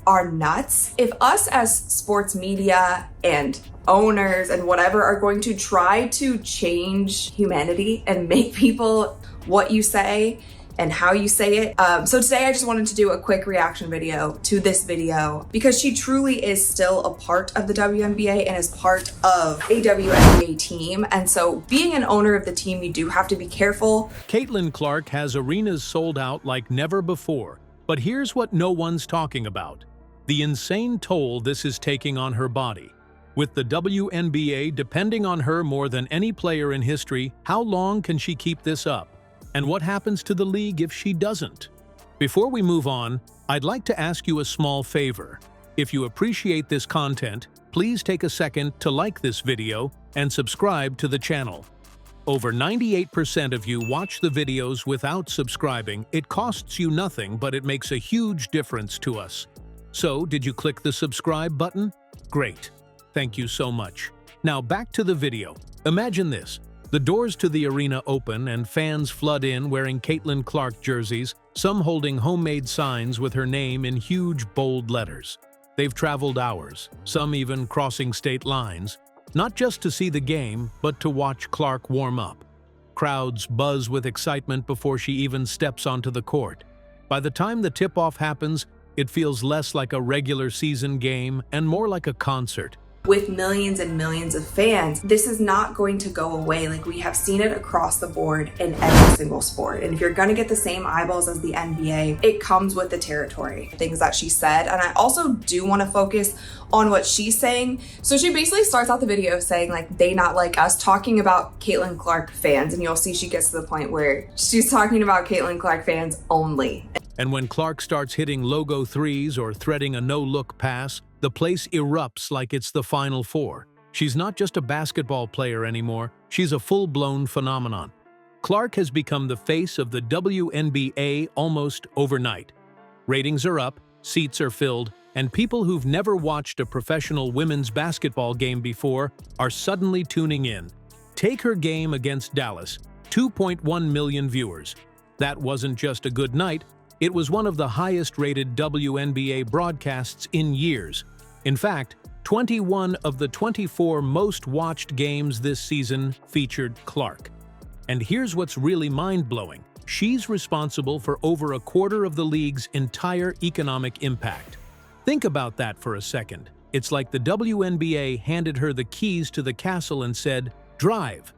are nuts. If us as sports media and owners and whatever are going to try to change humanity and make people what you say and how you say it. So today I just wanted to do a quick reaction video to this video because she truly is still a part of the WNBA and is part of a WNBA team. And so being an owner of the team, you do have to be careful. Caitlin Clark has arenas sold out like never before. But here's what no one's talking about: the insane toll this is taking on her body. With the WNBA depending on her more than any player in history, how long can she keep this up? And what happens to the league if she doesn't? Before we move on, I'd like to ask you a small favor. If you appreciate this content, please take a second to like this video and subscribe to the channel. Over 98% of you watch the videos without subscribing. It costs you nothing, but it makes a huge difference to us. So, did you click the subscribe button? Great. Thank you so much. Now back to the video. Imagine this. The doors to the arena open and fans flood in wearing Caitlin Clark jerseys, some holding homemade signs with her name in huge, bold letters. They've traveled hours, some even crossing state lines, not just to see the game, but to watch Clark warm up. Crowds buzz with excitement before she even steps onto the court. By the time the tip-off happens, it feels less like a regular season game and more like a concert. With millions and millions of fans, this is not going to go away. Like, we have seen it across the board in every single sport. And if you're going to get the same eyeballs as the NBA, it comes with the territory. Things that she said. And I also do want to focus on what she's saying. So she basically starts out the video saying, like, they not like us, talking about Caitlin Clark fans. And you'll see she gets to the point where she's talking about Caitlin Clark fans only. And when Clark starts hitting logo threes or threading a no-look pass, the place erupts like it's the Final Four. She's not just a basketball player anymore, she's a full-blown phenomenon. Clark has become the face of the WNBA almost overnight. Ratings are up, seats are filled, and people who've never watched a professional women's basketball game before are suddenly tuning in. Take her game against Dallas, 2.1 million viewers. That wasn't just a good night, it was one of the highest-rated WNBA broadcasts in years. In fact, 21 of the 24 most-watched games this season featured Clark. And here's what's really mind-blowing. She's responsible for over a quarter of the league's entire economic impact. Think about that for a second. It's like the WNBA handed her the keys to the castle and said, "Drive."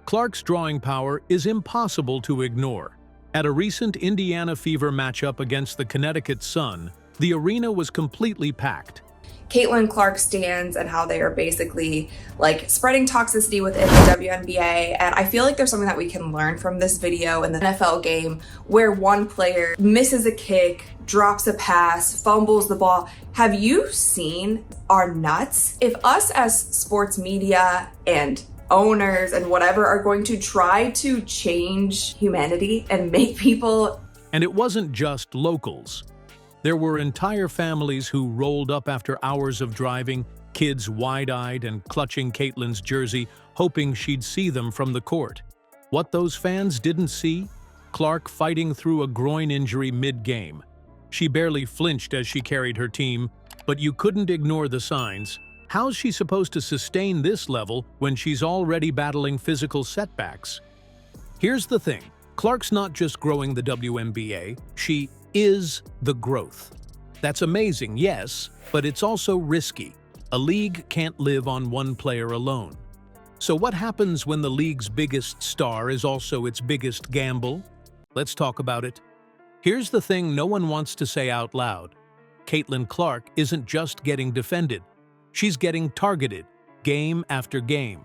Clark's drawing power is impossible to ignore. At a recent Indiana Fever matchup against the Connecticut Sun, the arena was completely packed. Caitlin Clark stands and how they are basically like spreading toxicity within the WNBA. And I feel like there's something that we can learn from this video in the NFL game where one player misses a kick, drops a pass, fumbles the ball. Have you seen our nuts? If us as sports media and owners and whatever are going to try to change humanity and make people... And it wasn't just locals. There were entire families who rolled up after hours of driving, kids wide-eyed and clutching Caitlin's jersey, hoping she'd see them from the court. What those fans didn't see? Clark fighting through a groin injury mid-game. She barely flinched as she carried her team, but you couldn't ignore the signs. How's she supposed to sustain this level when she's already battling physical setbacks? Here's the thing. Clark's not just growing the WNBA, she is the growth. That's amazing, yes, but it's also risky. A league can't live on one player alone. So what happens when the league's biggest star is also its biggest gamble? Let's talk about it. Here's the thing no one wants to say out loud. Caitlin Clark isn't just getting defended. She's getting targeted, game after game.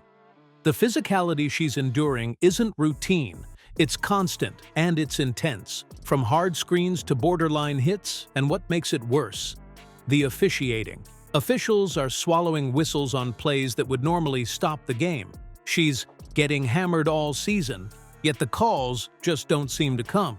The physicality she's enduring isn't routine. It's constant and it's intense, from hard screens to borderline hits, and what makes it worse? The officiating. Officials are swallowing whistles on plays that would normally stop the game. She's getting hammered all season, yet the calls just don't seem to come.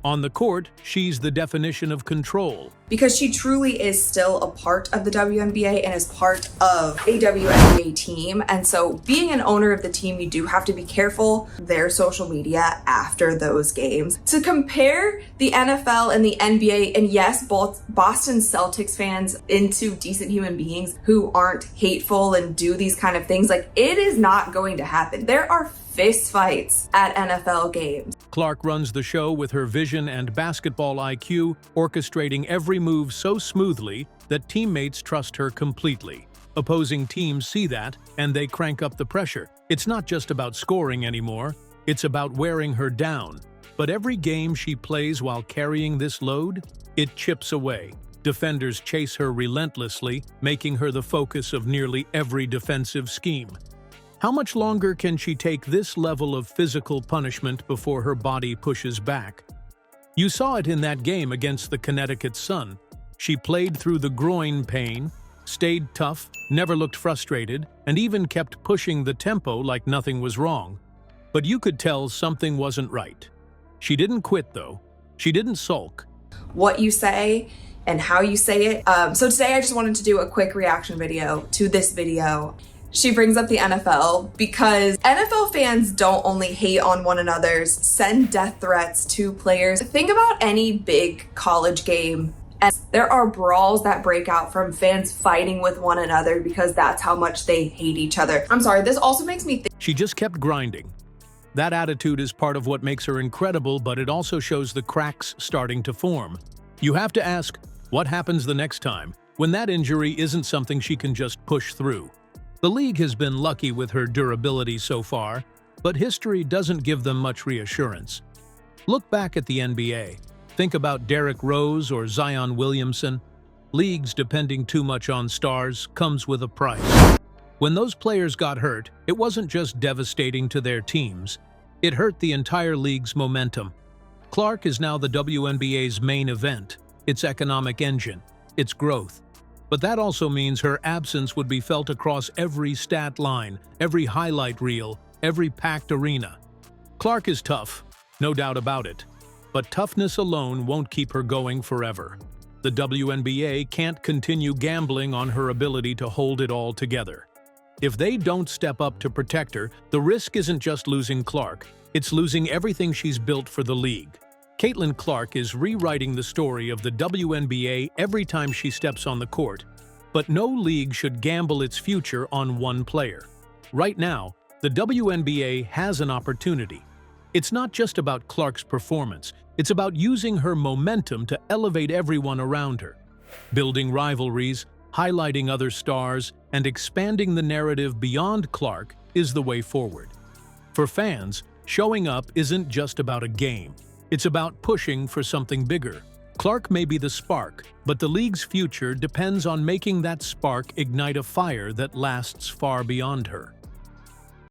On the court, she's the definition of control. Because she truly is still a part of the WNBA and is part of a WNBA team. And so being an owner of the team, you do have to be careful their social media after those games. To compare the NFL and the NBA, and yes, both Boston Celtics fans into decent human beings who aren't hateful and do these kind of things, like, it is not going to happen. There are fist fights at NFL games. Clark runs the show with her vision and basketball IQ, orchestrating every move so smoothly that teammates trust her completely. Opposing teams see that, and they crank up the pressure. It's not just about scoring anymore, it's about wearing her down. But every game she plays while carrying this load, it chips away. Defenders chase her relentlessly, making her the focus of nearly every defensive scheme. How much longer can she take this level of physical punishment before her body pushes back? You saw it in that game against the Connecticut Sun. She played through the groin pain, stayed tough, never looked frustrated, and even kept pushing the tempo like nothing was wrong. But you could tell something wasn't right. She didn't quit, though. She didn't sulk. What you say and how you say it. So today I just wanted to do a quick reaction video to this video. She brings up the NFL because NFL fans don't only hate on one another's, send death threats to players. Think about any big college game, and there are brawls that break out from fans fighting with one another because that's how much they hate each other. I'm sorry, this also makes me think. She just kept grinding. That attitude is part of what makes her incredible, but it also shows the cracks starting to form. You have to ask, what happens the next time, when that injury isn't something she can just push through? The league has been lucky with her durability so far, but history doesn't give them much reassurance. Look back at the NBA. Think about Derrick Rose or Zion Williamson. Leagues depending too much on stars comes with a price. When those players got hurt, it wasn't just devastating to their teams. It hurt the entire league's momentum. Clark is now the WNBA's main event, its economic engine, its growth. But that also means her absence would be felt across every stat line, every highlight reel, every packed arena. Clark is tough, no doubt about it. But toughness alone won't keep her going forever. The WNBA can't continue gambling on her ability to hold it all together. If they don't step up to protect her, the risk isn't just losing Clark, it's losing everything she's built for the league. Caitlin Clark is rewriting the story of the WNBA every time she steps on the court, but no league should gamble its future on one player. Right now, the WNBA has an opportunity. It's not just about Clark's performance, it's about using her momentum to elevate everyone around her. Building rivalries, highlighting other stars, and expanding the narrative beyond Clark is the way forward. For fans, showing up isn't just about a game. It's about pushing for something bigger. Clark may be the spark, but the league's future depends on making that spark ignite a fire that lasts far beyond her.